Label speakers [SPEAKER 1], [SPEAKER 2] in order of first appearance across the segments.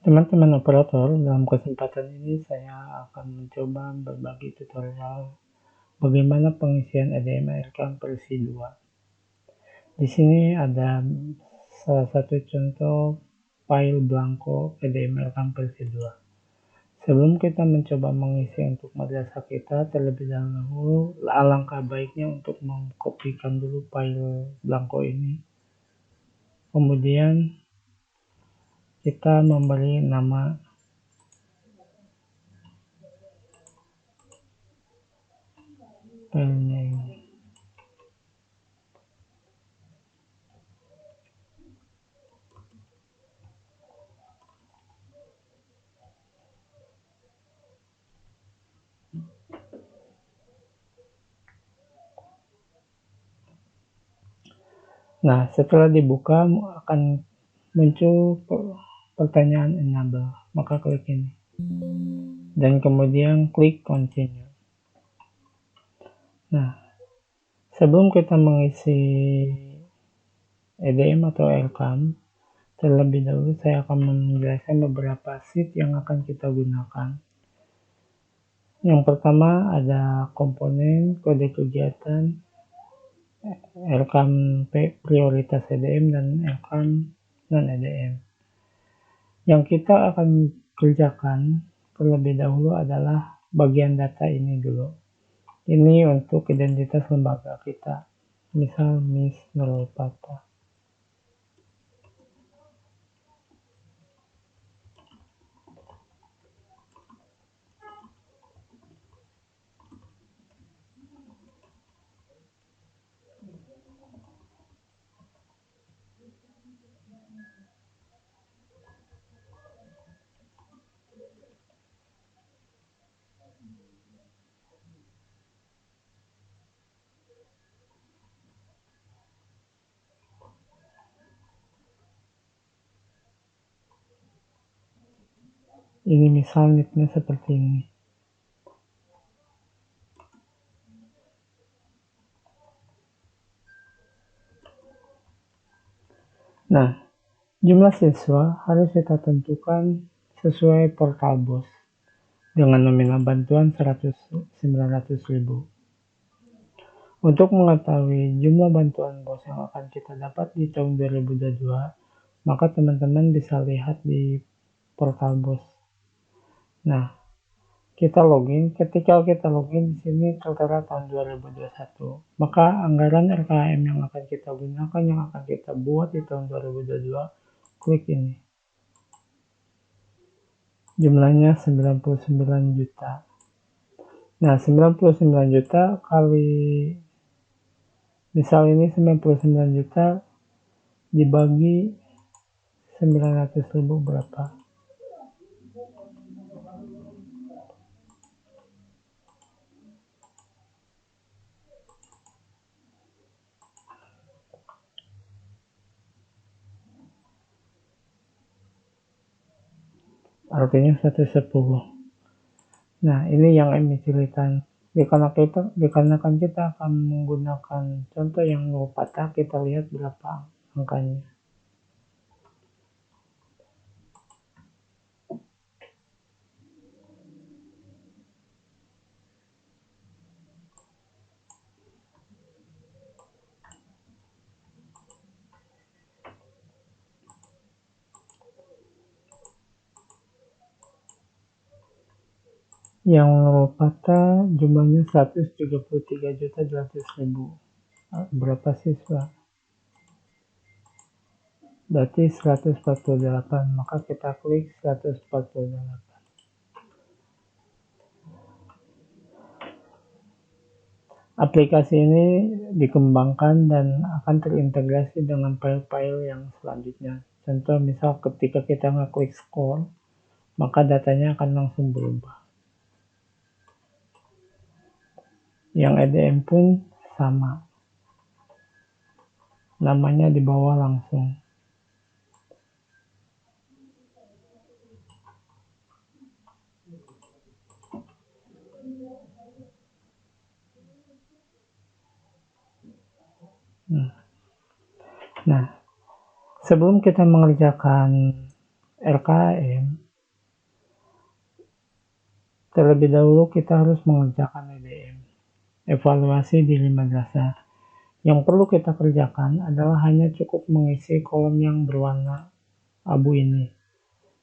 [SPEAKER 1] Teman-teman operator, dalam kesempatan ini saya akan mencoba berbagi tutorial bagaimana pengisian EDM Aircam versi 2. Di sini ada salah satu contoh file blanko EDM Aircam versi 2. Sebelum kita mencoba mengisi untuk madrasah kita, terlebih dahulu alangkah baiknya untuk mengkopikan dulu file blanko ini. Kemudian kita memberi nama filenya ini. Nah, setelah dibuka akan muncul pertanyaan enable, maka klik ini. Dan kemudian klik continue. Nah, sebelum kita mengisi EDM atau Aircam, terlebih dahulu saya akan menjelaskan beberapa sheet yang akan kita gunakan. Yang pertama ada komponen, kode kegiatan, Aircam prioritas EDM, dan Aircam non EDM. Yang kita akan kerjakan terlebih dahulu adalah bagian data ini dulu. Ini untuk identitas lembaga kita, misal Miss Nurul Fatah. Ini misal nicknya seperti ini. Nah, jumlah siswa harus kita tentukan sesuai portal BOS dengan nominal bantuan 900.000. Untuk mengetahui jumlah bantuan BOS yang akan kita dapat di tahun 2022, maka teman-teman bisa lihat di portal BOS. Nah, kita login. Ketika kita login di sini tertera tahun 2021, maka anggaran RKM yang akan kita gunakan, yang akan kita buat di tahun 2022, klik ini. Jumlahnya 99 juta. Nah, 99 juta kali, misal ini 99 juta dibagi 900.000 berapa? Artinya 110. Nah, ini yang emisitan. Dikarenakan kita akan menggunakan contoh yang nol patah, kita lihat berapa angkanya. Yang nol patah jumlahnya 133.200.000. Berapa siswa? Berarti 148, maka kita klik 148. Aplikasi ini dikembangkan dan akan terintegrasi dengan file-file yang selanjutnya. Contoh misal ketika kita ngeklik score, maka datanya akan langsung berubah. Yang EDM pun sama, namanya di bawah langsung. Nah, sebelum kita mengerjakan RKM, terlebih dahulu kita harus mengerjakan EDM, evaluasi di 5 dasar. Yang perlu kita kerjakan adalah hanya cukup mengisi kolom yang berwarna abu ini.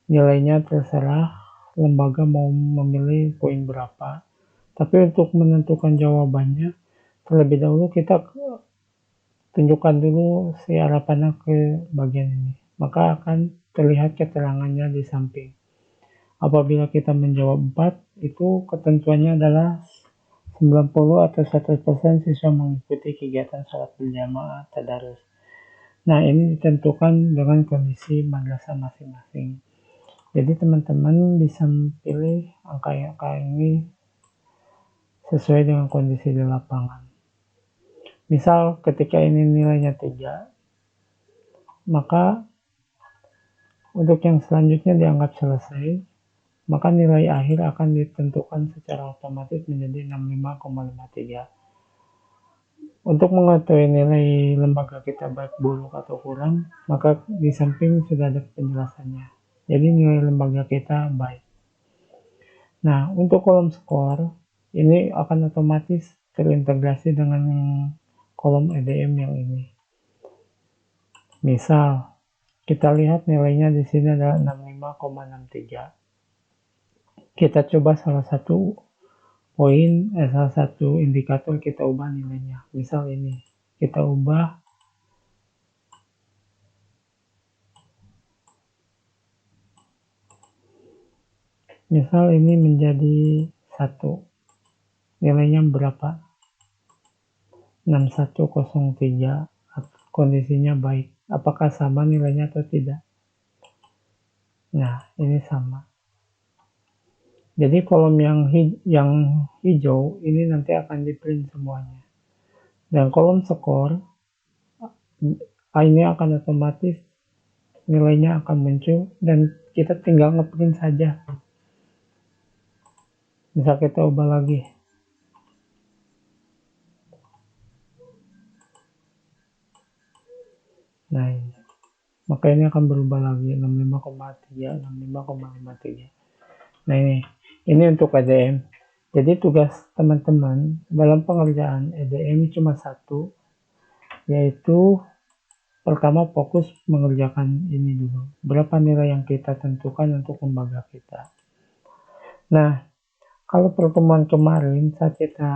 [SPEAKER 1] Nilainya terserah lembaga mau memilih poin berapa. Tapi untuk menentukan jawabannya, terlebih dahulu kita tunjukkan dulu si arah panah ke bagian ini. Maka akan terlihat keterangannya di samping. Apabila kita menjawab 4, itu ketentuannya adalah 90 atau 100% siswa mengikuti kegiatan sholat berjamaah tadarus. Nah, ini ditentukan dengan kondisi madrasah masing-masing. Jadi teman-teman bisa pilih angka-angka ini sesuai dengan kondisi di lapangan. Misal ketika ini nilainya 3, maka untuk yang selanjutnya dianggap selesai, maka nilai akhir akan ditentukan secara otomatis menjadi 65,53. Untuk mengetahui nilai lembaga kita baik buruk atau kurang, maka di samping sudah ada penjelasannya. Jadi nilai lembaga kita baik. Nah, untuk kolom skor, ini akan otomatis terintegrasi dengan kolom EDM yang ini. Misal, kita lihat nilainya di sini adalah 65,63. Kita coba salah satu indikator kita ubah nilainya. Misal ini, kita ubah misal ini menjadi 1. Nilainya berapa? 6103. Kondisinya baik. Apakah sama nilainya atau tidak? Nah, ini sama. Jadi kolom yang hijau ini nanti akan di print semuanya. Dan kolom skor ini akan otomatis nilainya akan muncul dan kita tinggal ngeprint saja. Bisa kita ubah lagi. Nah, ini. Maka ini akan berubah lagi 65,3, 65,53. Nah, ini untuk EDM. Jadi tugas teman-teman dalam pengerjaan EDM cuma satu, yaitu pertama fokus mengerjakan ini dulu. Berapa nilai yang kita tentukan untuk lembaga kita. Nah, kalau pertemuan kemarin saat kita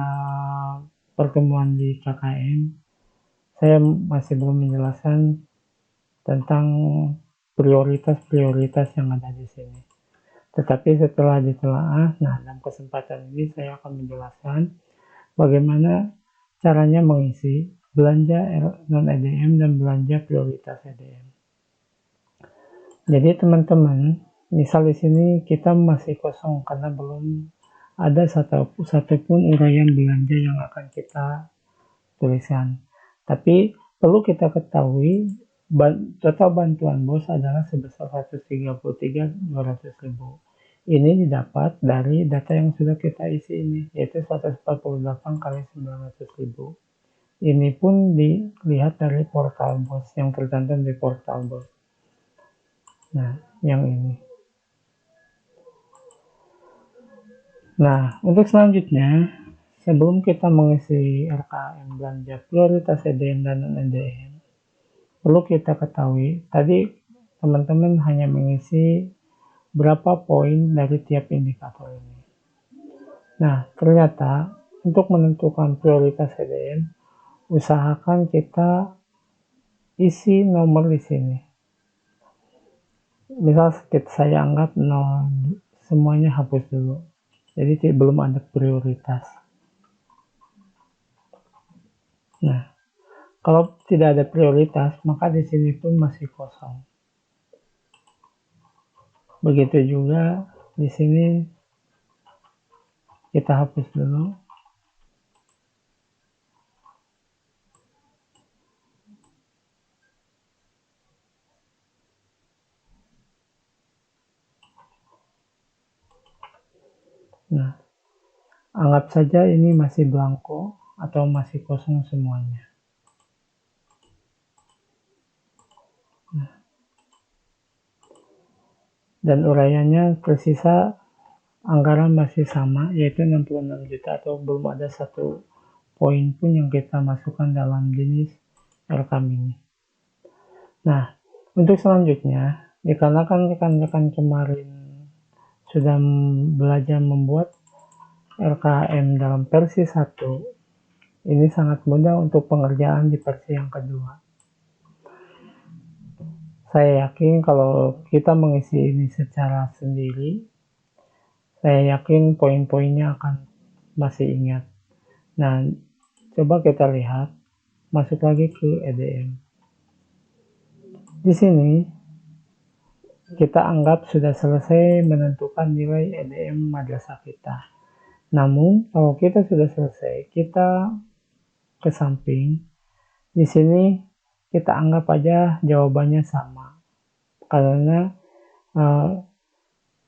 [SPEAKER 1] pertemuan di KKM, saya masih belum menjelaskan tentang prioritas-prioritas yang ada di sini. Tetapi setelah ditelaah, nah dalam kesempatan ini saya akan menjelaskan bagaimana caranya mengisi belanja non-EDM dan belanja prioritas EDM. Jadi teman-teman, misal di sini kita masih kosong karena belum ada satupun uraian belanja yang akan kita tuliskan. Tapi perlu kita ketahui total bantuan BOS adalah sebesar 133.200.000. Ini didapat dari data yang sudah kita isi ini, yaitu 148 kali 900.000. Ini pun dilihat dari portal BOS yang tercantum di portal BOS. Nah, yang ini. Nah, untuk selanjutnya, sebelum kita mengisi RKM belanja prioritas EDM dan non-EDM, perlu kita ketahui, tadi teman-teman hanya mengisi berapa poin dari tiap indikator ini. Nah, ternyata untuk menentukan prioritas EDM, usahakan kita isi nomor di sini. Misal saya anggap 0, semuanya hapus dulu. Jadi belum ada prioritas. Nah, kalau tidak ada prioritas, maka di sini pun masih kosong. Begitu juga di sini kita hapus dulu. Nah, anggap saja ini masih blanko atau masih kosong semuanya. Nah, dan uraiannya tersisa anggaran masih sama, yaitu 66 juta, atau belum ada satu poin pun yang kita masukkan dalam jenis RKAM ini. Nah, untuk selanjutnya, dikarenakan rekan-rekan kemarin sudah belajar membuat RKM dalam versi 1, ini sangat mudah untuk pengerjaan di versi yang kedua. Saya yakin kalau kita mengisi ini secara sendiri, saya yakin poin-poinnya akan masih ingat. Nah, coba kita lihat, masuk lagi ke EDM. Di sini, kita anggap sudah selesai menentukan nilai EDM madrasah kita. Namun, kalau kita sudah selesai, kita ke samping. Di sini, kita anggap aja jawabannya sama. Karena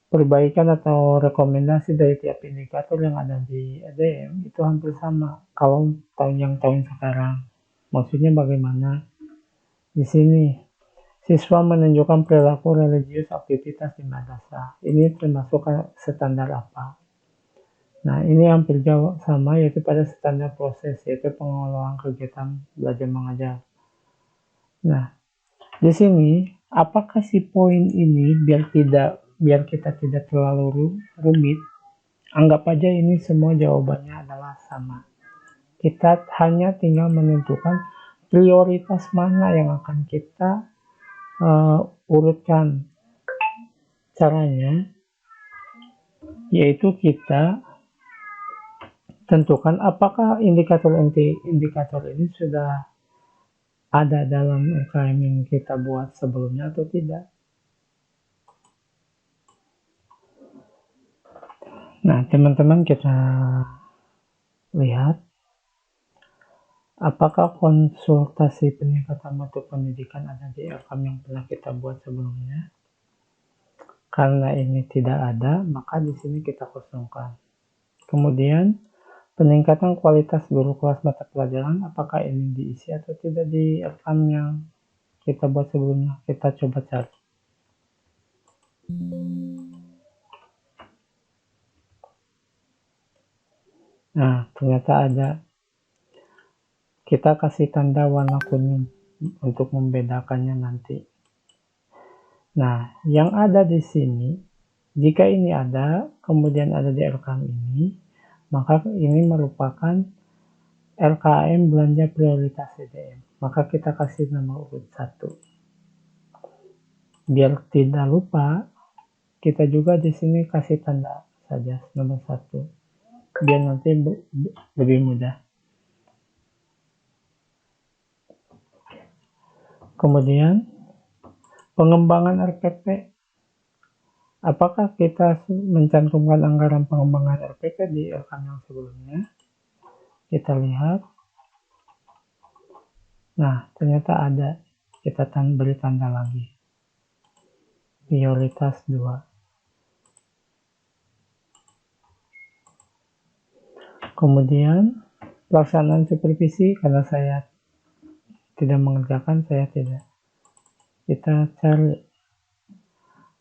[SPEAKER 1] perbaikan atau rekomendasi dari tiap indikator yang ada di EDM itu hampir sama kalau tahun sekarang. Maksudnya bagaimana? Di sini siswa menunjukkan perilaku religius aktivitas di madrasah. Ini termasuk standar apa? Nah, ini hampir jauh sama, yaitu pada standar proses, yaitu pengelolaan kegiatan belajar mengajar. Nah, di sini apakah si poin ini biar kita tidak terlalu rumit, anggap aja ini semua jawabannya adalah sama. Kita hanya tinggal menentukan prioritas mana yang akan kita urutkan. Caranya yaitu kita tentukan apakah indikator ini sudah ada dalam RKM yang kita buat sebelumnya atau tidak. Nah, teman-teman, kita lihat apakah konsultasi peningkatan mutu pendidikan ada di RKM yang pernah kita buat sebelumnya. Karena ini tidak ada, maka di sini kita kosongkan. Kemudian, peningkatan kualitas guru kelas mata pelajaran, apakah ini diisi atau tidak di RKM yang kita buat sebelumnya. Kita coba cari. Nah, ternyata ada. Kita kasih tanda warna kuning untuk membedakannya nanti. Nah, yang ada di sini, jika ini ada, kemudian ada di RKM ini, maka ini merupakan RKM belanja prioritas EDM. Maka kita kasih nomor urut 1. Biar tidak lupa, kita juga di sini kasih tanda saja nomor 1. Biar nanti lebih mudah. Kemudian, pengembangan RPP. Apakah kita mencantumkan anggaran pengembangan RPP di RKM yang sebelumnya? Kita lihat. Nah, ternyata ada. Kita beri tanda lagi. Prioritas 2. Kemudian, pelaksanaan supervisi, karena saya tidak mengerjakan, saya tidak. Kita cari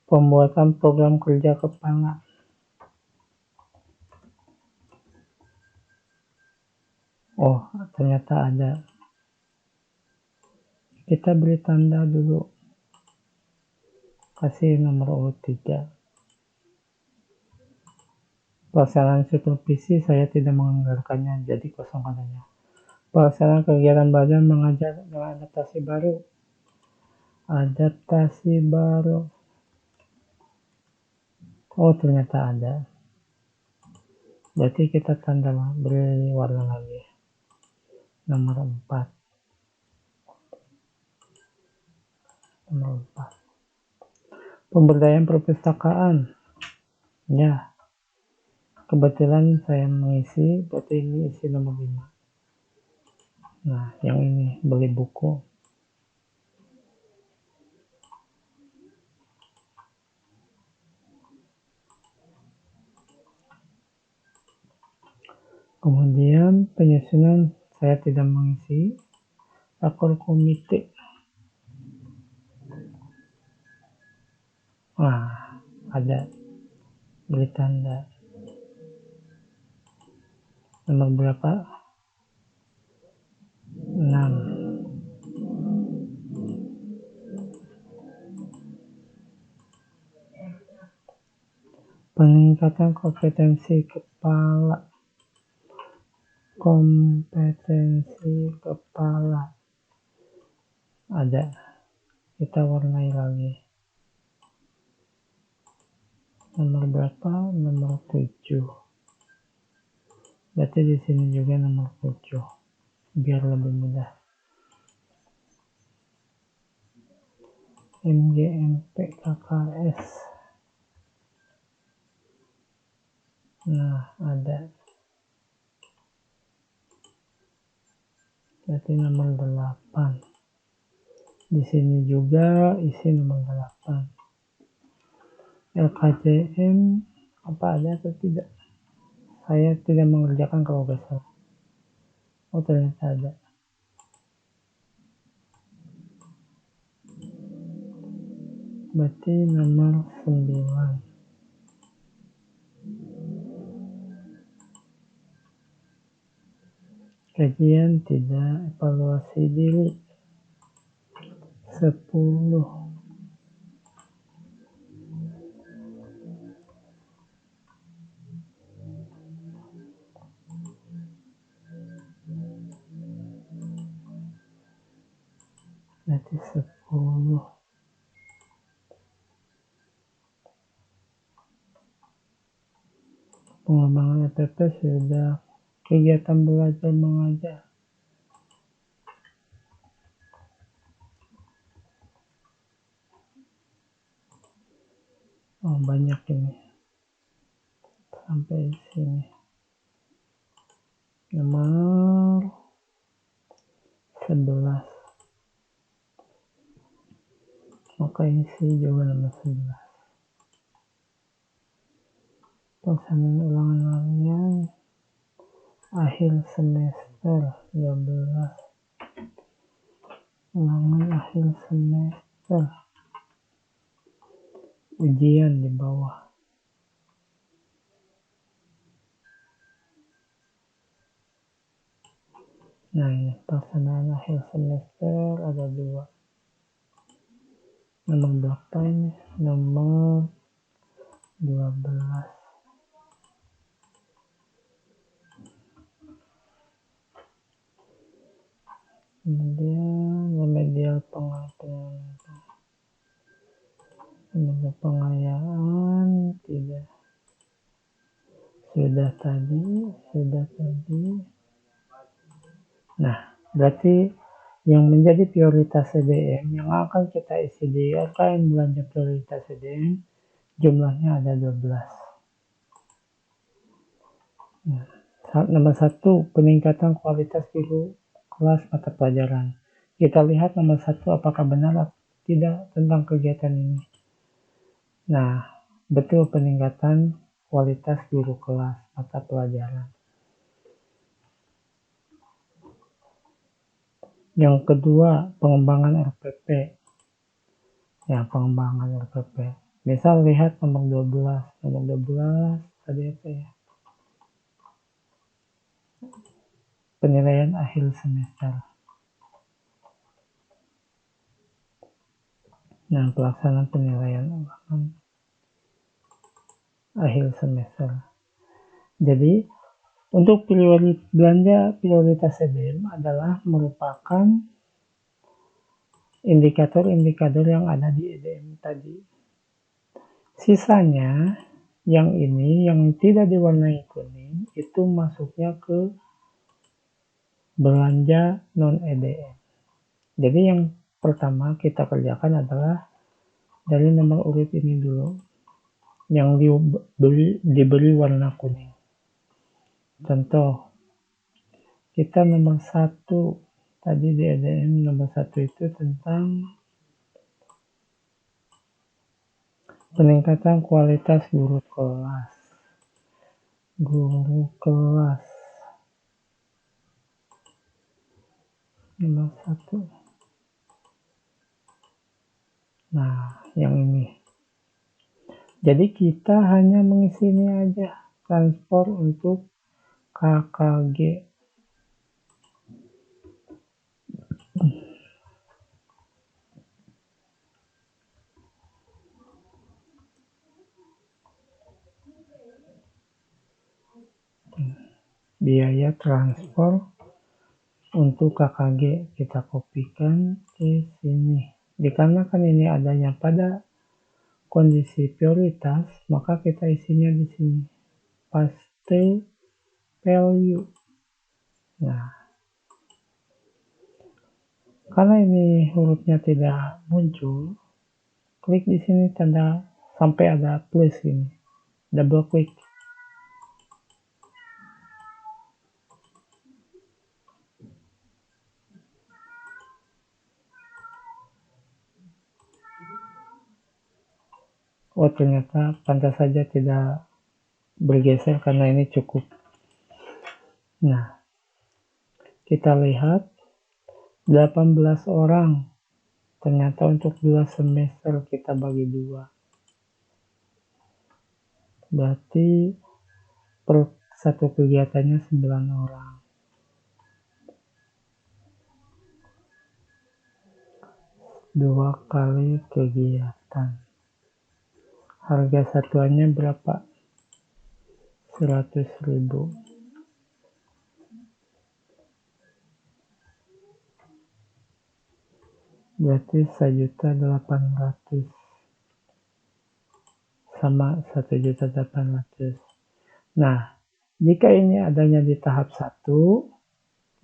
[SPEAKER 1] pembuatan program kerja kepala. Oh, ternyata ada. Kita beri tanda dulu. Kasih nomor urut 3. Pelaksanaan supervisi saya tidak menganggarkannya, jadi kosong katanya. Pelaksanaan kegiatan belajar mengajar dengan adaptasi baru. Adaptasi baru. Oh, ternyata ada. Berarti kita tanda beri warna lagi. Nomor 4. Nomor 4. Pemberdayaan perpustakaan. Ya. Kebetulan saya mengisi, berarti ini isi nomor 5. Nah, yang ini, beli buku. Kemudian penyusunan saya tidak mengisi. Rakor komite. Nah, ada, beri tanda. Nomor berapa? 6. Peningkatan kompetensi kepala. Ada, kita warnai lagi. Nomor berapa? Nomor 7. Berarti di sini juga nomor 7 biar lebih mudah. MGMP KKS. Nah, ada. Berarti nomor 8. Di sini juga isi nomor 8. LKJM apa ada atau tidak? Saya tidak mengerjakan kalau nggak salah. Oh, ternyata ada. Berarti nomor 9. Kajian tidak, evaluasi diri. 10. Berarti 10. Pengembangan EPP sudah. Kegiatan belajar mengajar. Oh, banyak ini. Sampai di sini. Nomor 11. Maka isi juga nomor 11. Pelaksanaan ulangan harian akhir semester 12. Ulangan akhir semester. Ujian di bawah. Nah, ini pelaksanaan akhir semester ada 2. Nomor berapa ini? Nomor 12. Kemudian remedial pengayaan tidak. Sudah tadi. Nah, berarti yang menjadi prioritas CDM yang akan kita isi di RKM belanja prioritas CDM jumlahnya ada 12. Nah, nomor 1, peningkatan kualitas guru kelas mata pelajaran. Kita lihat nomor 1 apakah benar atau tidak tentang kegiatan ini. Nah, betul peningkatan kualitas guru kelas mata pelajaran. Yang kedua, pengembangan RPP. Ya, pengembangan RPP. Misal lihat nomor 12. Nomor 12 tadi apa ya? Penilaian akhir semester. Nah, pelaksanaan penilaian ulangan akhir semester. Jadi, untuk belanja prioritas CDM adalah merupakan indikator-indikator yang ada di EDM tadi. Sisanya, yang ini yang tidak diwarnai kuning, itu masuknya ke belanja non-EDM. Jadi yang pertama kita kerjakan adalah dari nomor urut ini dulu, yang diberi warna kuning. Contoh, kita nomor 1, tadi di EDM nomor 1 itu tentang peningkatan kualitas guru kelas. Nomor 1. Nah, yang ini. Jadi kita hanya mengisi ini aja, transfer untuk KKG. Biaya transfer untuk KKG kita kopikan ke sini. Dikarenakan ini adanya pada kondisi prioritas, maka kita isinya di sini. Paste value. Nah, karena ini hurufnya tidak muncul, klik di sini tanda sampai ada plus ini. Double klik. Oh, ternyata pantas saja tidak bergeser karena ini cukup. Nah, kita lihat 18 orang. Ternyata untuk 2 semester kita bagi 2. Berarti per satu kegiatannya 9 orang. 2 kali kegiatan. Harga satuannya berapa? 100.000. Berarti 1.800.000 sama 1.800.000. Nah, jika ini adanya di tahap 1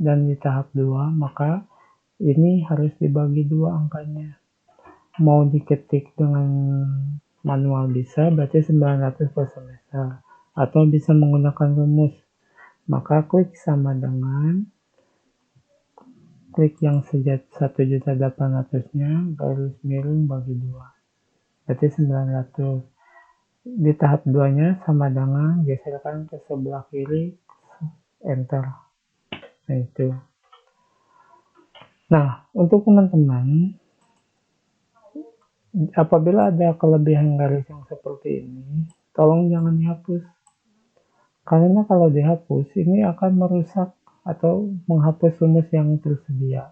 [SPEAKER 1] dan di tahap 2, maka ini harus dibagi 2 angkanya. Mau diketik dengan manual bisa, berarti 900 per semester. Atau bisa menggunakan rumus. Maka klik sama dengan klik yang 1.800.000-nya garis miring bagi 2. Berarti 900. Di tahap 2-nya sama dengan geserkan ke sebelah kiri, enter. Nah, itu. Nah, untuk teman-teman, apabila ada kelebihan garis yang seperti ini, tolong jangan dihapus. Karena kalau dihapus, ini akan merusak atau menghapus rumus yang tersedia.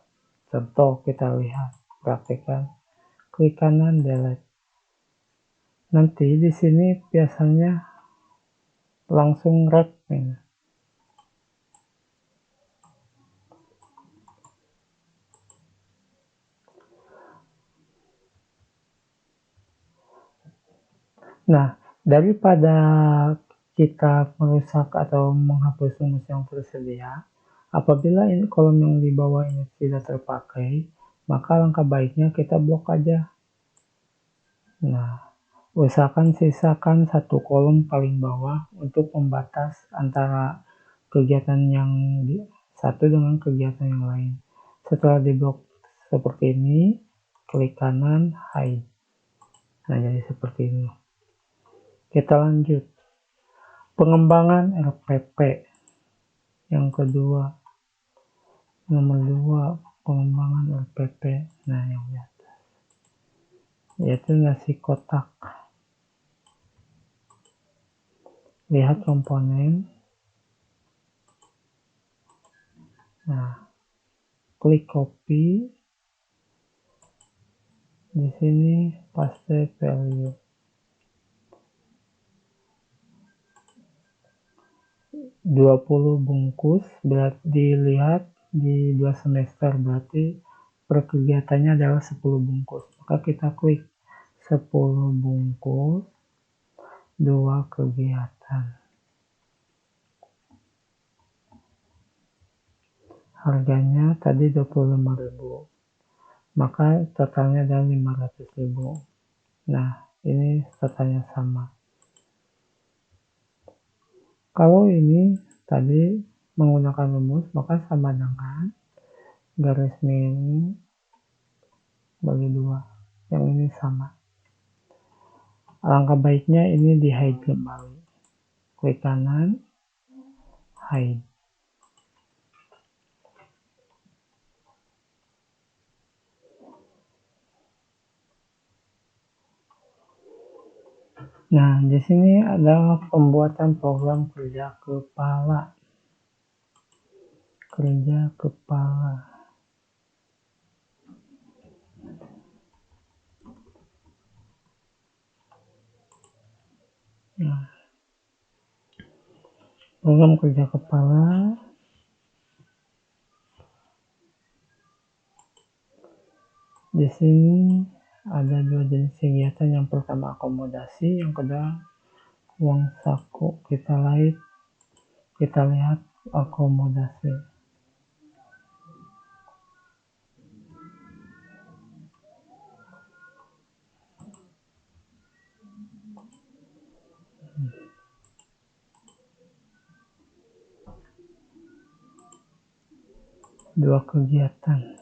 [SPEAKER 1] Contoh kita lihat, praktekkan. Klik kanan, delete. Nanti di sini biasanya langsung red nih. Nah, daripada kita merusak atau menghapus rumus yang tersedia, apabila ini kolom yang di bawah ini tidak terpakai, maka langkah baiknya kita blok aja. Nah, usahakan sisakan satu kolom paling bawah untuk pembatas antara kegiatan yang satu dengan kegiatan yang lain. Setelah diblok seperti ini, klik kanan, hide. Nah, jadi seperti ini. Kita lanjut. Pengembangan RPP. Yang kedua, nomor 2, pengembangan RPP. Nah, yang di atas. Yaitu nasi kotak. Lihat komponen. Nah, klik copy. Di sini paste value. 20 bungkus, berarti dilihat di 2 semester, berarti per kegiatannya adalah 10 bungkus. Maka kita klik 10 bungkus, 2 kegiatan. Harganya tadi 25.000. Maka totalnya adalah 500.000. Nah, ini totalnya sama. Kalau ini tadi menggunakan rumus, maka sama dengan garis miring bagi 2. Yang ini sama. Alangkah baiknya ini di hide kembali. Klik kanan, hide. Nah, di sini adalah pembuatan program kerja kepala. Kerja kepala. Nah, program kerja kepala di sini ada dua jenis kegiatan. Yang pertama akomodasi, yang kedua uang saku. Kita lihat akomodasi. Dua kegiatan.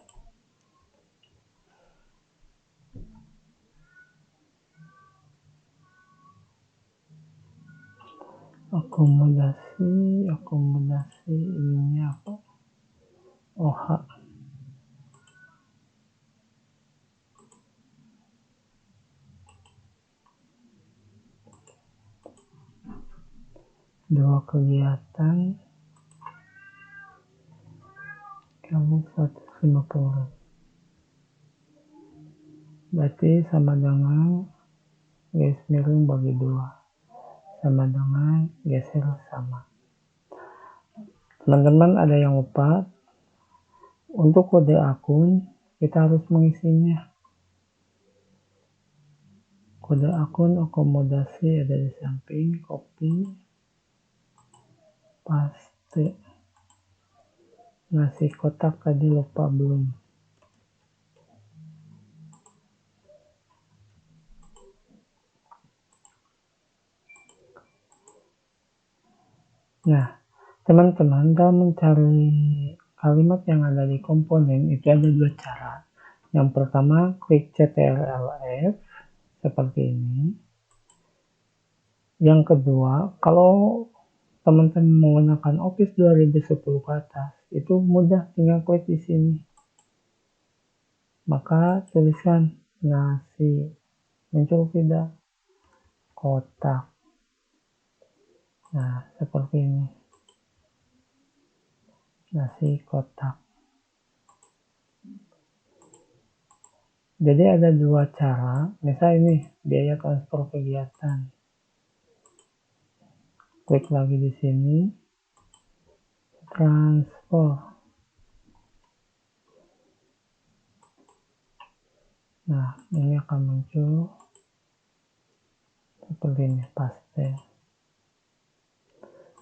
[SPEAKER 1] Akomodasi ininya apa? OH. Dua kegiatan kali 150. Berarti sama dengan garis miring bagi 2 sama dengan geser sama. Teman-teman ada yang lupa, untuk kode akun kita harus mengisinya. Kode akun akomodasi ada di samping, copy, paste. Ngasih kotak tadi lupa belum. Nah, teman-teman dalam mencari kalimat yang ada di komponen itu ada dua cara. Yang pertama klik CTRL+F seperti ini. Yang kedua, kalau teman-teman menggunakan Office 2010 ke atas, itu mudah, tinggal klik di sini. Maka tuliskan nasi, muncul tidak kotak. Nah, seperti ini. Nasi kotak. Jadi ada dua cara. Misal ini biaya transfer kegiatan. Klik lagi di sini. Transfer. Nah, ini akan muncul seperti ini, paste.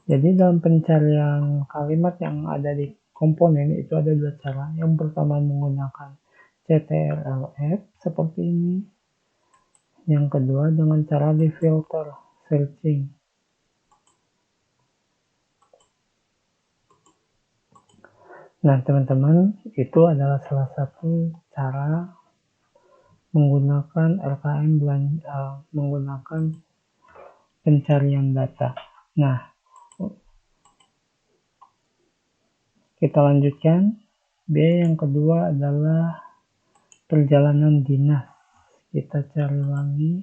[SPEAKER 1] Jadi dalam pencarian kalimat yang ada di komponen itu ada dua cara. Yang pertama menggunakan CTRL+F seperti ini. Yang kedua dengan cara di filter, searching. Nah, teman-teman, itu adalah salah satu cara menggunakan LKM menggunakan pencarian data. Nah, kita lanjutkan. Biaya yang kedua adalah perjalanan dinas. Kita cari lagi.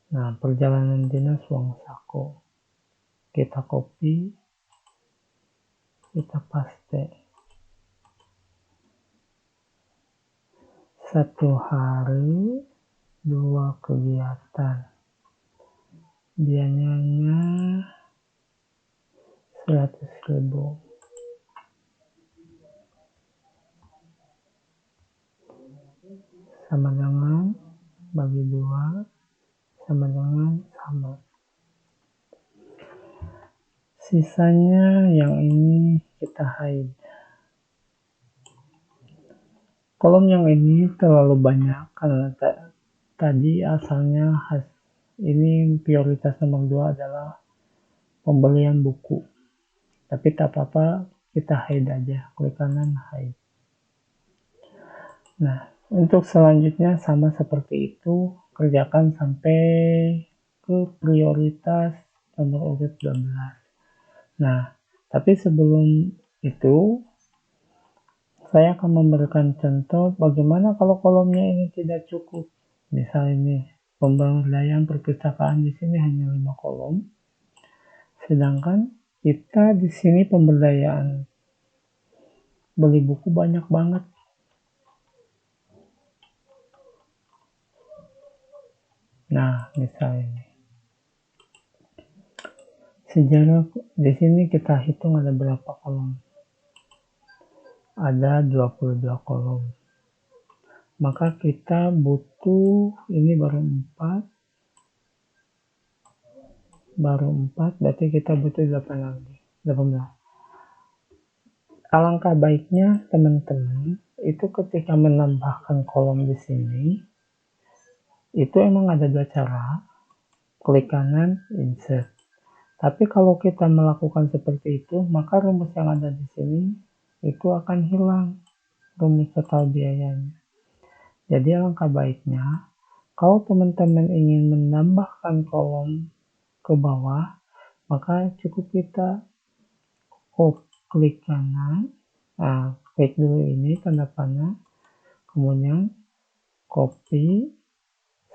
[SPEAKER 1] Nah, perjalanan dinas uang saku. Kita copy. Kita paste. 1 hari 2 kegiatan. Biayanya 100.000. Sama dengan bagi 2 sama dengan sama. Sisanya yang ini kita hide. Kolom yang ini terlalu banyak karena tadi asalnya ini prioritas nomor 2 adalah pembelian buku. Tapi tak apa-apa, kita hide aja. Klik kanan hide. Nah, untuk selanjutnya sama seperti itu, kerjakan sampai ke prioritas nomor urut 12. Nah, tapi sebelum itu Saya akan memberikan contoh bagaimana kalau kolomnya ini tidak cukup. Misal ini pemberdayaan perpustakaan di sini hanya 5 kolom, sedangkan kita di sini pemberdayaan beli buku banyak banget. Nah, misalnya sejarah di sini kita hitung ada berapa kolom. Ada 22 kolom. Maka kita butuh ini baru 4 berarti kita butuh 8 lagi. 18. Alangkah baiknya teman-teman itu ketika menambahkan kolom di sini itu emang ada 2 cara. Klik kanan, insert. Tapi kalau kita melakukan seperti itu, maka rumus yang ada di sini itu akan hilang, rumus total biayanya. Jadi alangkah baiknya, kalau teman-teman ingin menambahkan kolom ke bawah, maka cukup kita klik kanan, klik dulu ini tanda panah, kemudian copy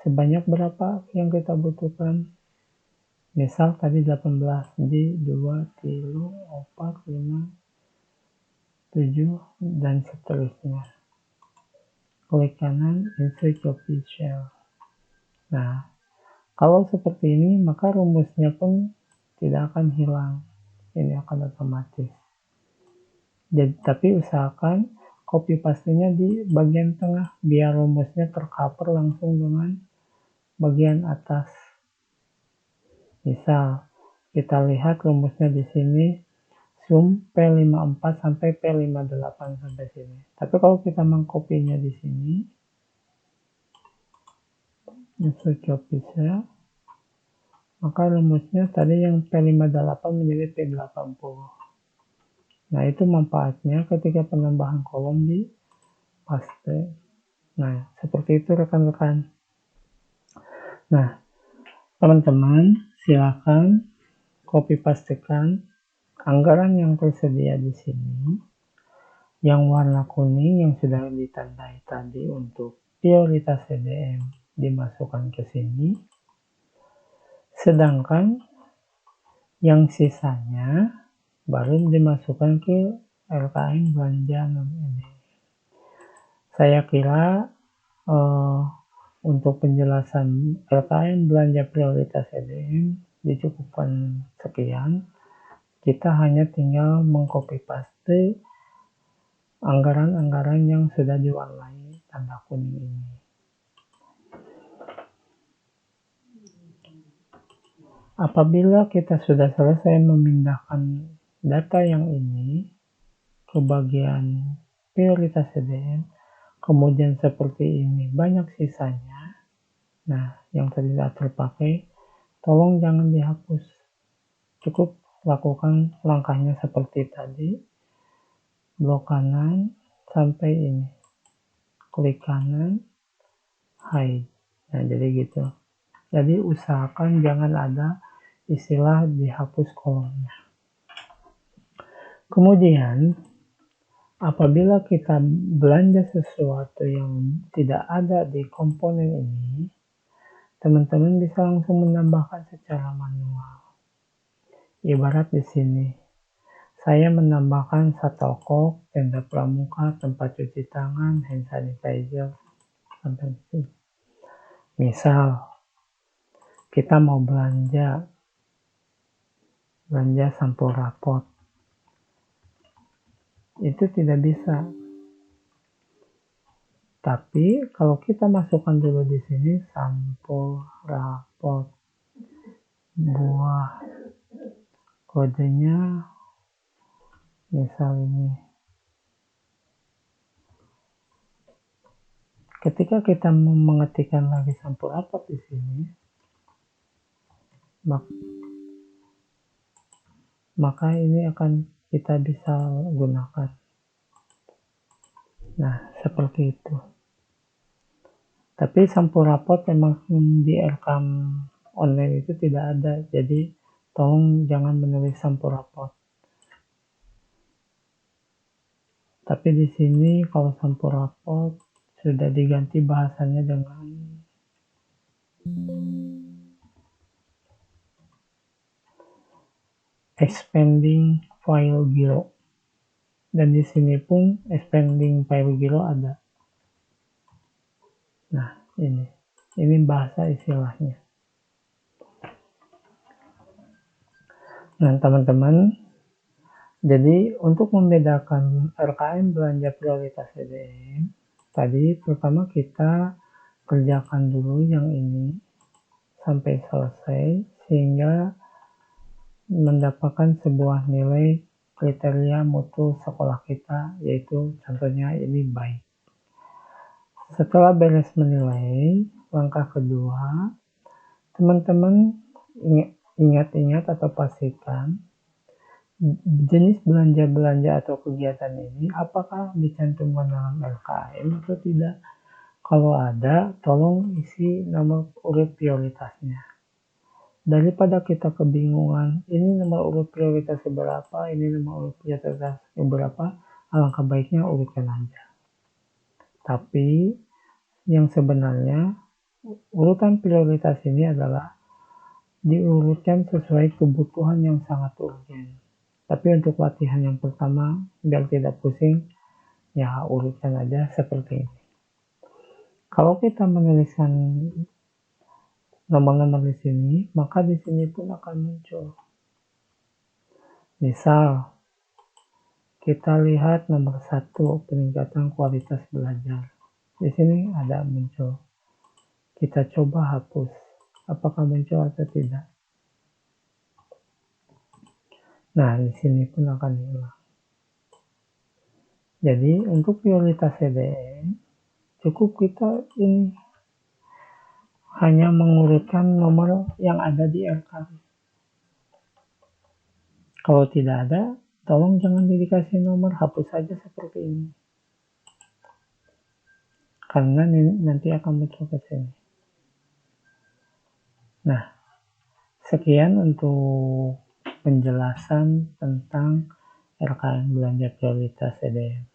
[SPEAKER 1] sebanyak berapa yang kita butuhkan. Misal tadi 18, jadi 2, 3, 4, 5, 7, dan seterusnya. Klik kanan, insert copy shell. Nah, kalau seperti ini, maka rumusnya pun tidak akan hilang. Ini akan otomatis. Jadi, tapi usahakan copy paste-nya di bagian tengah, biar rumusnya tercover langsung dengan bagian atas. Misal, kita lihat rumusnya di sini, sum P54 sampai P58 sampai sini. Tapi kalau kita mengkopinya di sini, insert copy shell, maka rumusnya tadi yang P58 menjadi P80. Nah, itu manfaatnya ketika penambahan kolom di paste. Nah, seperti itu rekan-rekan. Nah, teman-teman silakan copy pastekan anggaran yang tersedia di sini. Yang warna kuning yang sudah ditandai tadi untuk prioritas CDM dimasukkan ke sini. Sedangkan yang sisanya baru dimasukkan ke LKM belanja ini. Saya kira untuk penjelasan LKM belanja prioritas CDM dicukupkan sekian. Kita hanya tinggal mengcopy paste anggaran-anggaran yang sudah diwarnai tanda kuning ini. Apabila kita sudah selesai memindahkan data yang ini ke bagian prioritas CDM, kemudian seperti ini banyak sisanya, nah yang tidak terpakai, tolong jangan dihapus. Cukup lakukan langkahnya seperti tadi, blok kanan sampai ini, klik kanan, hide. Nah, jadi gitu. Jadi usahakan jangan ada istilah dihapus kolomnya. Kemudian, apabila kita belanja sesuatu yang tidak ada di komponen ini, teman-teman bisa langsung menambahkan secara manual. Ibarat di sini, saya menambahkan satokok, tenda pramuka, tempat cuci tangan, hand sanitizer, sampai sini. Misal, kita mau belanja sampul rapot. Itu tidak bisa. Tapi kalau kita masukkan dulu di sini sampul rapot buah, kodenya misal ini. Ketika kita mengetikkan lagi sampul rapot di sini, maka ini akan kita bisa gunakan. Nah, seperti itu. Tapi sampul rapot memang di rekam online itu tidak ada, jadi tolong jangan menulis sampul rapot. Tapi di sini kalau sampul rapot sudah diganti bahasanya dengan expanding file giro. Dan di sini pun expanding file giro ada. Nah, ini bahasa istilahnya. Nah, teman-teman, jadi untuk membedakan RKM belanja prioritas EDM, tadi pertama kita kerjakan dulu yang ini sampai selesai sehingga mendapatkan sebuah nilai kriteria mutu sekolah kita, yaitu contohnya ini baik. Setelah beres menilai, langkah kedua, teman-teman ingat-ingat atau pastikan jenis belanja-belanja atau kegiatan ini apakah dicantumkan dalam LKM atau tidak. Kalau ada, tolong isi nomor urut prioritasnya. Daripada kita kebingungan, ini nomor urut prioritas berapa, ini nomor urut prioritas berapa, alangkah baiknya urutkan aja. Tapi yang sebenarnya urutan prioritas ini adalah diurutkan sesuai kebutuhan yang sangat urgent. Tapi untuk latihan yang pertama, biar tidak pusing, ya urutkan aja seperti ini. Kalau kita menuliskan nomor-nomor di sini, maka di sini pun akan muncul. Misal, kita lihat nomor 1, peningkatan kualitas belajar. Di sini ada muncul. Kita coba hapus. Apakah muncul atau tidak? Nah, di sini pun akan hilang. Jadi, untuk prioritas CDM, cukup kita ini hanya mengurutkan nomor yang ada di RKM. Kalau tidak ada, tolong jangan dikasih nomor, hapus saja seperti ini. Karena nanti akan muncul ke sini. Nah, sekian untuk penjelasan tentang RKM belanja prioritas CDM.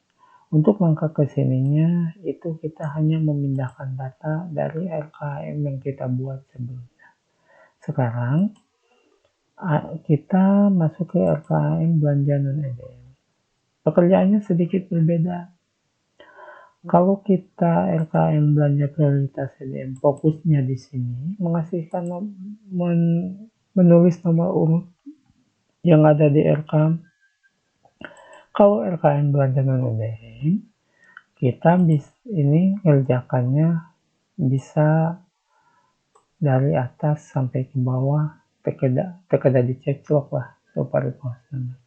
[SPEAKER 1] Untuk langkah kesininya, itu kita hanya memindahkan data dari RKM yang kita buat sebelumnya. Sekarang, kita masuk ke RKM belanja non-EDM. Pekerjaannya sedikit berbeda. Kalau kita RKM belanja prioritas EDM, fokusnya di sini mengasihkan menulis nomor urut yang ada di RKM. Kalau RKM belanja non-EDM, kita ini ngerjakannya bisa dari atas sampai ke bawah, tekeda dicekcok lah supaya konsisten.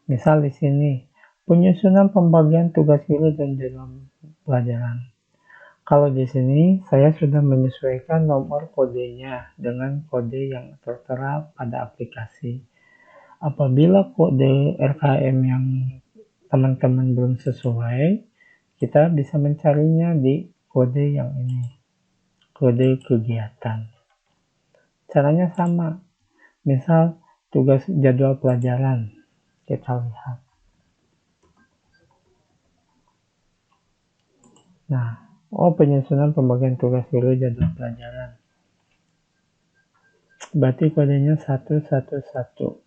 [SPEAKER 1] Misal di sini penyusunan pembagian tugas guru dan jadwal pelajaran. Kalau di sini saya sudah menyesuaikan nomor kodenya dengan kode yang tertera pada aplikasi. Apabila kode RKM yang teman-teman belum sesuai, kita bisa mencarinya di kode yang ini, kode kegiatan. Caranya sama, misal tugas jadwal pelajaran, kita lihat. Nah, penyusunan pembagian tugas guru jadwal pelajaran. Berarti kodenya 111.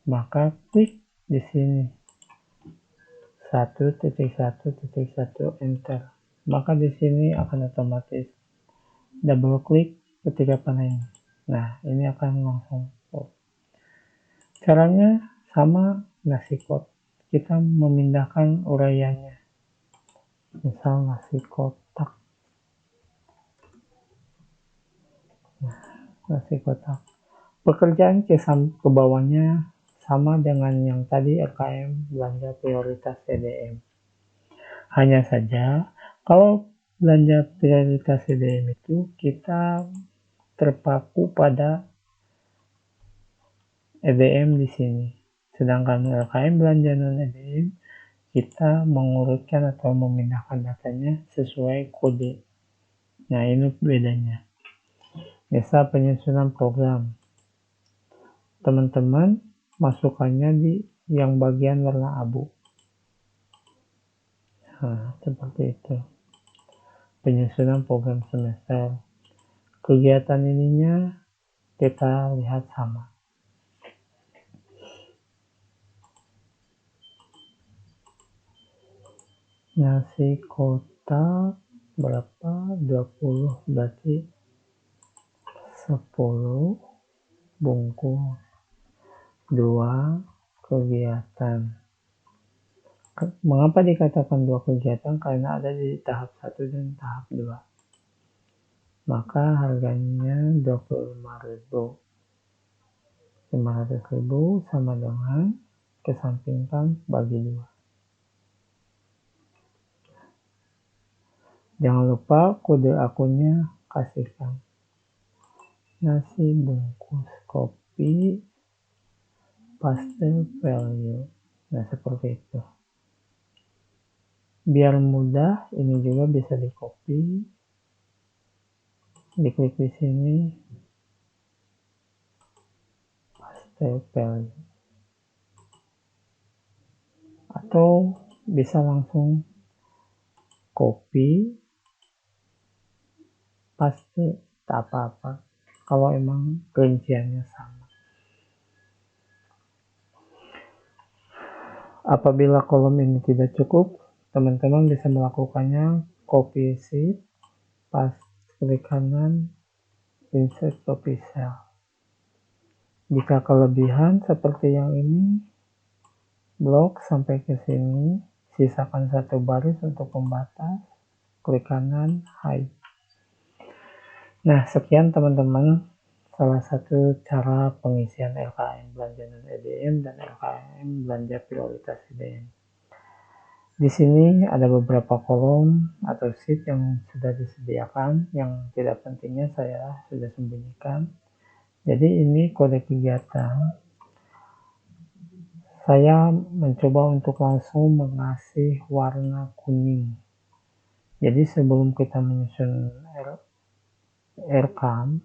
[SPEAKER 1] Maka klik di sini. 1.1.1 enter. Maka di sini akan otomatis double klik ketika panah ini. Nah, ini akan langsung pop. Caranya sama nasi kotak. Kita memindahkan uraiannya. Misal nasi kotak. Nah, nasi kotak. Pekerjaan ke bawahnya sama dengan yang tadi RKM belanja prioritas CDM. Hanya saja kalau belanja prioritas CDM itu kita terpaku pada EDM di sini. Sedangkan RKM belanja non EDM kita mengurutkan atau memindahkan datanya sesuai kode. Nah, ini bedanya. Misal penyusunan program. Teman-teman masukkannya di yang bagian warna abu. Nah, seperti itu. Penyusunan program semester. Kegiatan ininya kita lihat sama. Nasi kotak berapa? 20, berarti 10 bungkus. 2 kegiatan. Mengapa dikatakan 2 kegiatan? Karena ada di tahap 1 dan tahap 2. Maka harganya 25.000. 500.000 sama dengan kesampingkan bagi 2. Jangan lupa kode akunnya kasihkan. Nasi bungkus kopi pastel value. Nah, seperti itu. Biar mudah, ini juga bisa di copy. Diklik di sini. Pastel value. Atau bisa langsung copy pasti tak apa-apa kalau emang rinciannya sama. Apabila kolom ini tidak cukup, teman-teman bisa melakukannya copy sheet, pas klik kanan, insert copy cell. Jika kelebihan seperti yang ini, blok sampai ke sini, sisakan 1 baris untuk pembatas, klik kanan, hide. Nah, sekian teman-teman, salah satu cara pengisian LKM belanja non EDM dan LKM belanja prioritas EDM. Di sini ada beberapa kolom atau sheet yang sudah disediakan, yang tidak pentingnya saya sudah sembunyikan. Jadi ini kode kegiatan. Saya mencoba untuk langsung mengasih warna kuning. Jadi sebelum kita menyusun RKAM,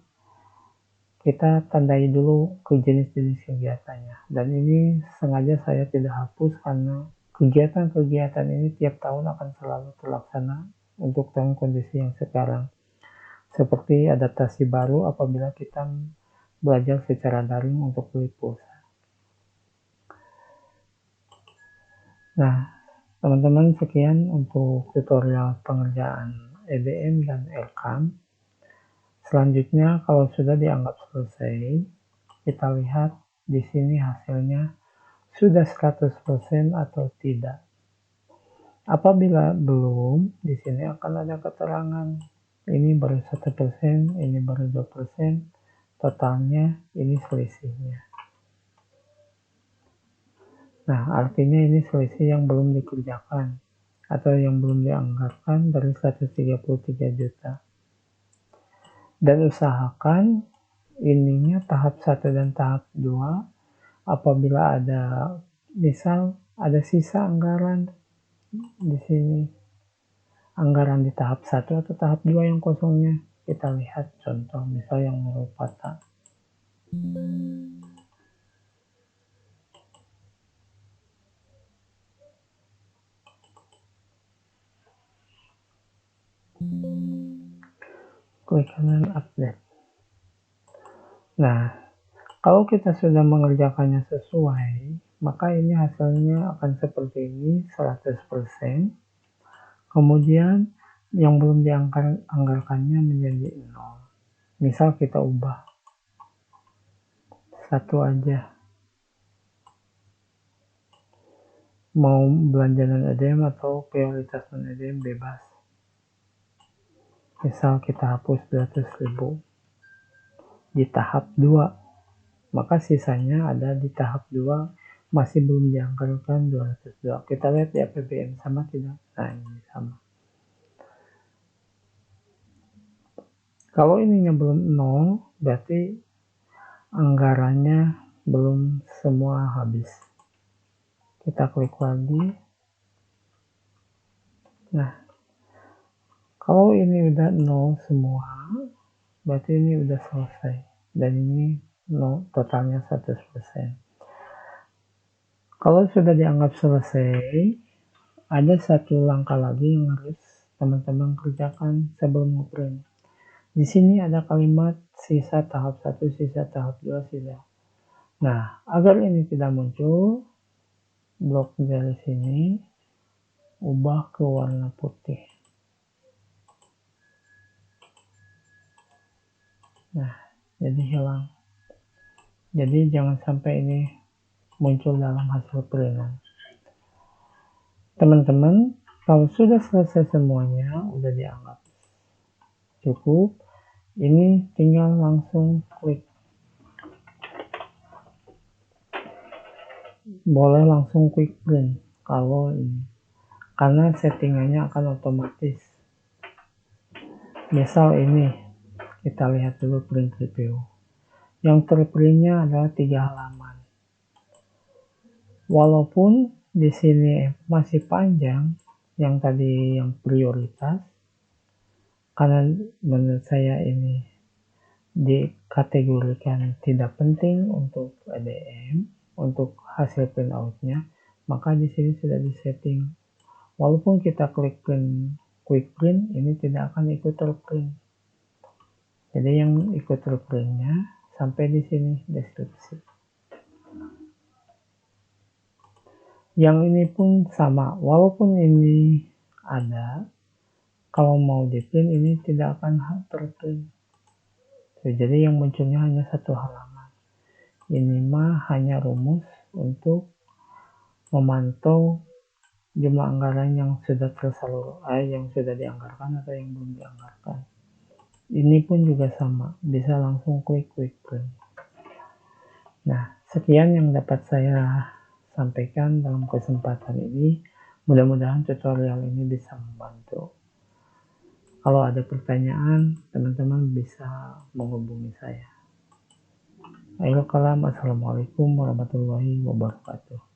[SPEAKER 1] kita tandai dulu ke jenis-jenis kegiatannya. Dan ini sengaja saya tidak hapus karena kegiatan-kegiatan ini tiap tahun akan selalu terlaksana untuk tahun kondisi yang sekarang. Seperti adaptasi baru apabila kita belajar secara daring untuk beli pulsa. Nah, teman-teman, sekian untuk tutorial pengerjaan EDM dan LKAM. Selanjutnya, kalau sudah dianggap selesai, kita lihat di sini hasilnya sudah 100% atau tidak. Apabila belum, di sini akan ada keterangan ini baru 1%, ini baru 2%, totalnya ini selisihnya. Nah, artinya ini selisih yang belum dikerjakan atau yang belum dianggarkan dari 133 juta. Dan usahakan ininya tahap 1 dan tahap 2, apabila ada misal ada sisa anggaran di sini, anggaran di tahap 1 atau tahap 2 yang kosongnya, kita lihat contoh misal yang merupakan klik kanan update. Nah, kalau kita sudah mengerjakannya sesuai, maka ini hasilnya akan seperti ini, 100%. Kemudian yang belum dianggarkannya menjadi 0. Misal kita ubah 1 aja. Mau belanja non EDM atau prioritas non EDM bebas. Misal kita hapus 200.000 di tahap 2, maka sisanya ada di tahap 2 masih belum dianggarkan 202. Kita lihat di APBN sama tidak? Nah, ini sama. Kalau ininya belum 0, berarti anggarannya belum semua habis. Kita klik lagi. Nah, kalau ini udah 0 semua, berarti ini udah selesai. Dan ini 0, totalnya 100%. Kalau sudah dianggap selesai, ada satu langkah lagi yang harus teman-teman kerjakan sebelum ngeprint. Di sini ada kalimat sisa tahap 1, sisa tahap 2, sisa. Nah, agar ini tidak muncul, blok dari sini ubah ke warna putih. Nah, jadi hilang. Jadi jangan sampai ini muncul dalam hasil printan. Teman-teman, kalau sudah selesai semuanya, udah dianggap cukup, ini tinggal langsung klik. Boleh langsung quick print kalau ini, karena settingannya akan otomatis. Misal ini, kita lihat dulu print preview. Yang terprintnya adalah 3 halaman. Walaupun di sini masih panjang, yang tadi yang prioritas, karena menurut saya ini dikategorikan tidak penting untuk EDM, untuk hasil printoutnya, maka di sini sudah disetting. Walaupun kita klik print, quick print, ini tidak akan ikut terprint. Jadi yang ikut terprintnya sampai di sini deskripsi. Yang ini pun sama, walaupun ini ada, kalau mau di print ini tidak akan terprint. Jadi yang munculnya hanya satu halaman. Ini mah hanya rumus untuk memantau jumlah anggaran yang sudah tersalurkan, yang sudah dianggarkan atau yang belum dianggarkan. Ini pun juga sama, bisa langsung klik quick print. Nah, sekian yang dapat saya sampaikan dalam kesempatan ini. Mudah-mudahan tutorial ini bisa membantu. Kalau ada pertanyaan, teman-teman bisa menghubungi saya. Assalamualaikum warahmatullahi wabarakatuh.